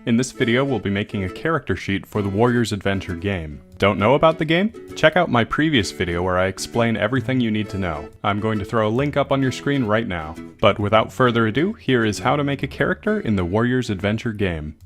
In this video, we'll be making a character sheet for the Warrior's Adventure game. Don't know about the game? Check out my previous video where I explain everything you need to know. I'm going to throw a link up on your screen right now. But without further ado, here is how to make a character in the Warrior's Adventure game.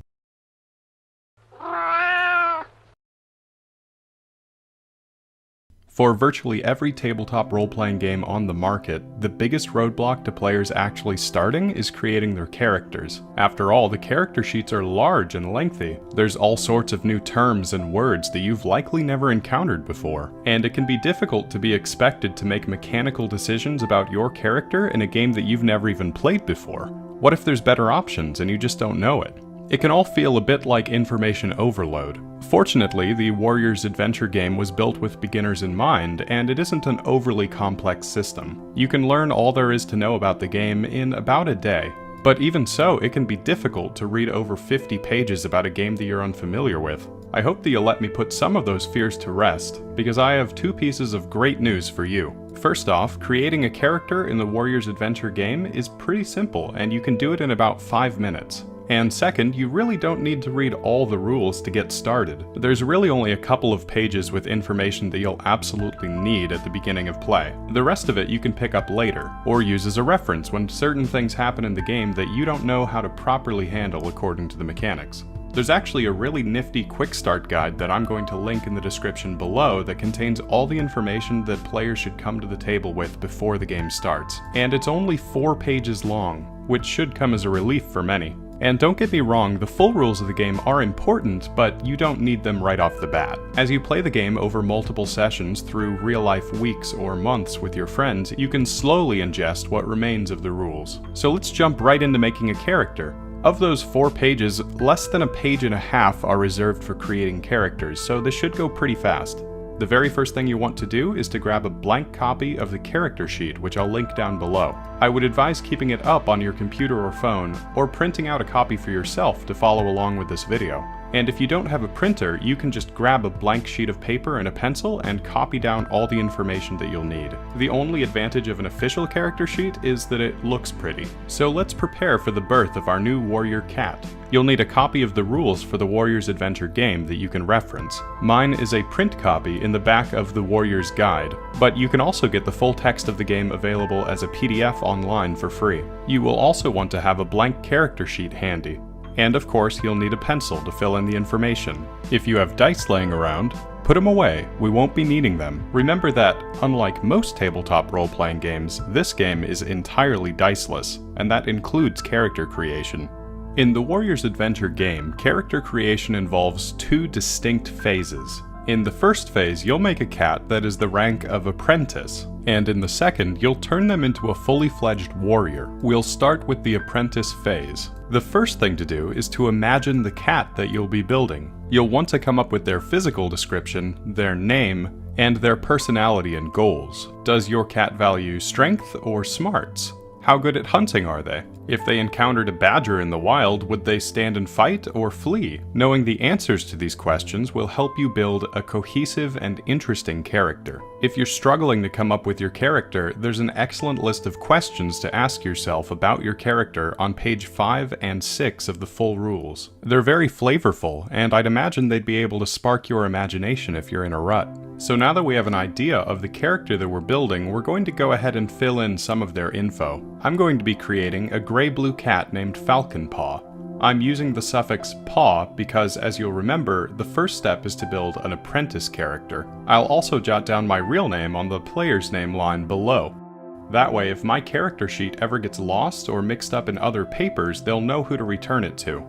For virtually every tabletop role-playing game on the market, the biggest roadblock to players actually starting is creating their characters. After all, the character sheets are large and lengthy. There's all sorts of new terms and words that you've likely never encountered before, and it can be difficult to be expected to make mechanical decisions about your character in a game that you've never even played before. What if there's better options and you just don't know it? It can all feel a bit like information overload. Fortunately, the Warrior's Adventure game was built with beginners in mind, and it isn't an overly complex system. You can learn all there is to know about the game in about a day. But even so, it can be difficult to read over 50 pages about a game that you're unfamiliar with. I hope that you'll let me put some of those fears to rest, because I have two pieces of great news for you. First off, creating a character in the Warrior's Adventure game is pretty simple, and you can do it in about 5 minutes. And second, you really don't need to read all the rules to get started. There's really only a couple of pages with information that you'll absolutely need at the beginning of play. The rest of it you can pick up later, or use as a reference when certain things happen in the game that you don't know how to properly handle according to the mechanics. There's actually a really nifty quick start guide that I'm going to link in the description below that contains all the information that players should come to the table with before the game starts. And it's only 4 pages long, which should come as a relief for many. And don't get me wrong, the full rules of the game are important, but you don't need them right off the bat. As you play the game over multiple sessions through real-life weeks or months with your friends, you can slowly ingest what remains of the rules. So let's jump right into making a character. Of those 4 pages, less than a page and a half are reserved for creating characters, so this should go pretty fast. The very first thing you want to do is to grab a blank copy of the character sheet, which I'll link down below. I would advise keeping it up on your computer or phone, or printing out a copy for yourself to follow along with this video. And if you don't have a printer, you can just grab a blank sheet of paper and a pencil and copy down all the information that you'll need. The only advantage of an official character sheet is that it looks pretty. So let's prepare for the birth of our new warrior cat. You'll need a copy of the rules for the Warrior's Adventure game that you can reference. Mine is a print copy in the back of the Warrior's Guide, but you can also get the full text of the game available as a PDF online for free. You will also want to have a blank character sheet handy. And of course, you'll need a pencil to fill in the information. If you have dice laying around, put them away, we won't be needing them. Remember that, unlike most tabletop role-playing games, this game is entirely diceless, and that includes character creation. In the Warrior's Adventure game, character creation involves 2 distinct phases. In the first phase, you'll make a cat that is the rank of apprentice, and in the second, you'll turn them into a fully fledged warrior. We'll start with the apprentice phase. The first thing to do is to imagine the cat that you'll be building. You'll want to come up with their physical description, their name, and their personality and goals. Does your cat value strength or smarts? How good at hunting are they? If they encountered a badger in the wild, would they stand and fight or flee? Knowing the answers to these questions will help you build a cohesive and interesting character. If you're struggling to come up with your character, there's an excellent list of questions to ask yourself about your character on page 5 and 6 of the full rules. They're very flavorful, and I'd imagine they'd be able to spark your imagination if you're in a rut. So now that we have an idea of the character that we're building, we're going to go ahead and fill in some of their info. I'm going to be creating a gray-blue cat named Falcon Paw. I'm using the suffix paw because, as you'll remember, the first step is to build an apprentice character. I'll also jot down my real name on the player's name line below. That way, if my character sheet ever gets lost or mixed up in other papers, they'll know who to return it to.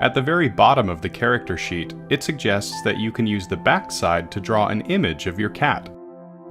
At the very bottom of the character sheet, it suggests that you can use the backside to draw an image of your cat.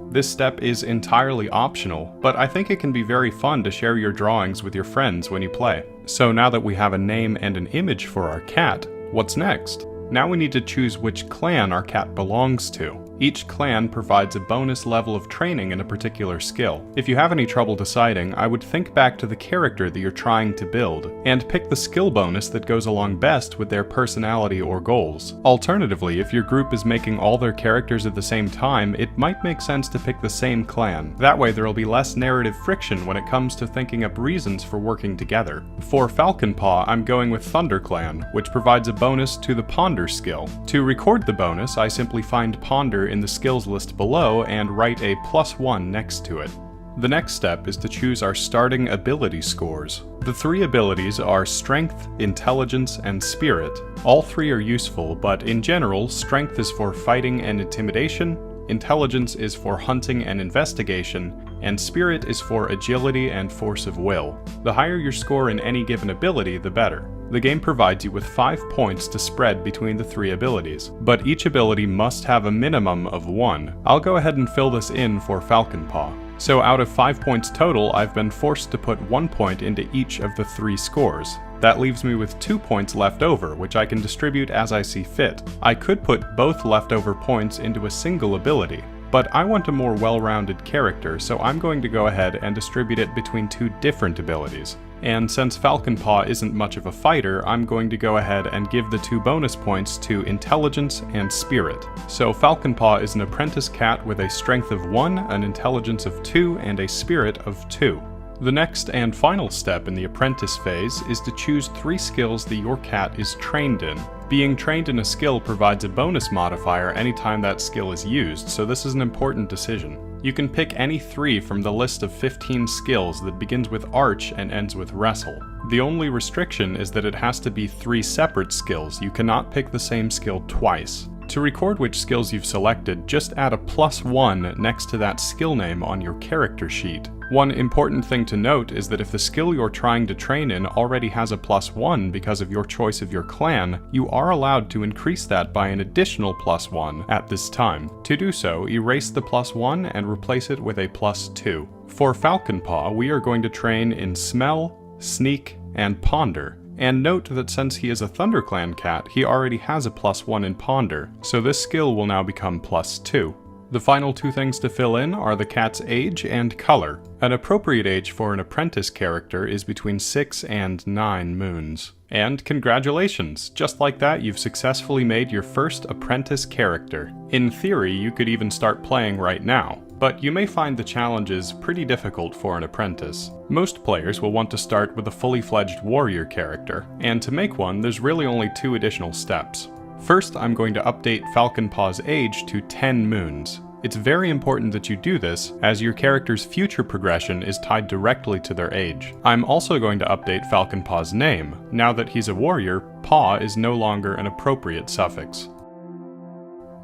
This step is entirely optional, but I think it can be very fun to share your drawings with your friends when you play. So now that we have a name and an image for our cat, what's next? Now we need to choose which clan our cat belongs to. Each clan provides a bonus level of training in a particular skill. If you have any trouble deciding, I would think back to the character that you're trying to build, and pick the skill bonus that goes along best with their personality or goals. Alternatively, if your group is making all their characters at the same time, it might make sense to pick the same clan. That way there will be less narrative friction when it comes to thinking up reasons for working together. For Falcon Paw, I'm going with Thunder Clan, which provides a bonus to the Ponder skill. To record the bonus, I simply find Ponder in the skills list below and write a +1 next to it. The next step is to choose our starting ability scores. The 3 abilities are Strength, Intelligence, and Spirit. All 3 are useful, but in general, Strength is for fighting and intimidation, Intelligence is for hunting and investigation, and Spirit is for agility and force of will. The higher your score in any given ability, the better. The game provides you with 5 points to spread between the 3 abilities, but each ability must have a minimum of 1. I'll go ahead and fill this in for Falcon Paw. So out of 5 points total, I've been forced to put 1 point into each of the 3 scores. That leaves me with 2 points left over, which I can distribute as I see fit. I could put both leftover points into a single ability, but I want a more well-rounded character, so I'm going to go ahead and distribute it between 2 different abilities. And since Falcon Paw isn't much of a fighter, I'm going to go ahead and give the 2 bonus points to Intelligence and Spirit. So Falcon Paw is an apprentice cat with a strength of 1, an intelligence of 2, and a spirit of 2. The next and final step in the apprentice phase is to choose 3 skills that your cat is trained in. Being trained in a skill provides a bonus modifier anytime that skill is used, so this is an important decision. You can pick any 3 from the list of 15 skills that begins with Arch and ends with Wrestle. The only restriction is that it has to be 3 separate skills. You cannot pick the same skill twice. To record which skills you've selected, just add a +1 next to that skill name on your character sheet. One important thing to note is that if the skill you're trying to train in already has a +1 because of your choice of your clan, you are allowed to increase that by an additional +1 at this time. To do so, erase the +1 and replace it with a +2. For Falcon Paw, we are going to train in Smell, Sneak, and Ponder. And note that since he is a ThunderClan cat, he already has a +1 in Ponder, so this skill will now become +2. The final 2 things to fill in are the cat's age and color. An appropriate age for an apprentice character is between 6 and 9 moons. And congratulations! Just like that, you've successfully made your first apprentice character. In theory, you could even start playing right now, but you may find the challenges pretty difficult for an apprentice. Most players will want to start with a fully fledged warrior character, and to make one, there's really only 2 additional steps. First, I'm going to update Falcon Paw's age to 10 moons. It's very important that you do this, as your character's future progression is tied directly to their age. I'm also going to update Falcon Paw's name. Now that he's a warrior, Paw is no longer an appropriate suffix.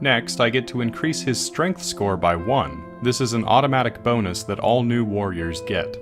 Next, I get to increase his strength score by 1. This is an automatic bonus that all new warriors get.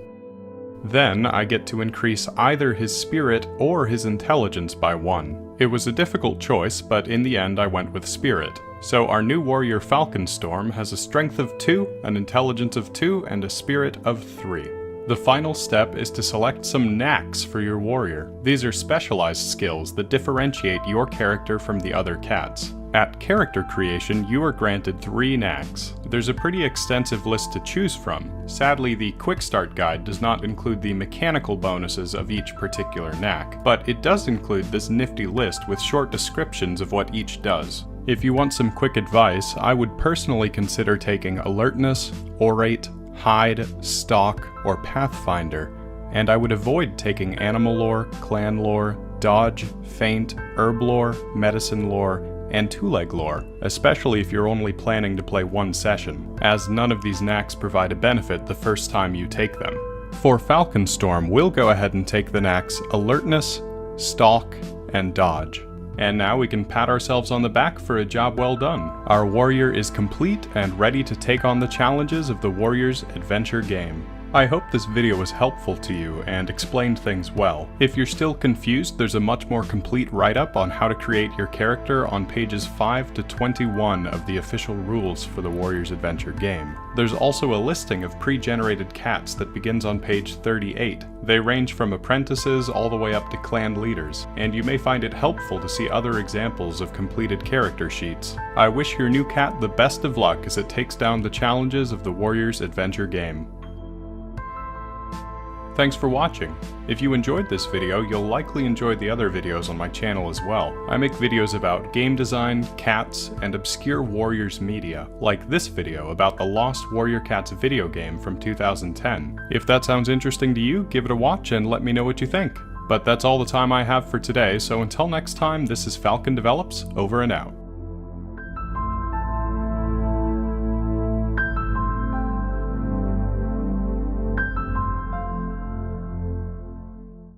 Then, I get to increase either his spirit or his intelligence by 1. It was a difficult choice, but in the end I went with spirit. So our new warrior Falconstorm has a strength of 2, an intelligence of 2, and a spirit of 3. The final step is to select some knacks for your warrior. These are specialized skills that differentiate your character from the other cats. At character creation, you are granted 3 knacks. There's a pretty extensive list to choose from. Sadly, the Quick Start Guide does not include the mechanical bonuses of each particular knack, but it does include this nifty list with short descriptions of what each does. If you want some quick advice, I would personally consider taking Alertness, Orate, Hide, Stalk, or Pathfinder, and I would avoid taking Animal Lore, Clan Lore, Dodge, Feint, Herb Lore, Medicine Lore, and Two-Leg Lore, especially if you're only planning to play 1 session, as none of these knacks provide a benefit the first time you take them. For Falconstorm, we'll go ahead and take the knacks Alertness, Stalk, and Dodge. And now we can pat ourselves on the back for a job well done. Our warrior is complete and ready to take on the challenges of the Warrior's Adventure game. I hope this video was helpful to you and explained things well. If you're still confused, there's a much more complete write-up on how to create your character on pages 5 to 21 of the official rules for the Warrior's Adventure game. There's also a listing of pre-generated cats that begins on page 38. They range from apprentices all the way up to clan leaders, and you may find it helpful to see other examples of completed character sheets. I wish your new cat the best of luck as it takes down the challenges of the Warrior's Adventure game. Thanks for watching. If you enjoyed this video, you'll likely enjoy the other videos on my channel as well. I make videos about game design, cats, and obscure Warriors media, like this video about the Lost Warrior Cats video game from 2010. If that sounds interesting to you, give it a watch and let me know what you think. But that's all the time I have for today, so until next time, this is FalconDevelops, over and out.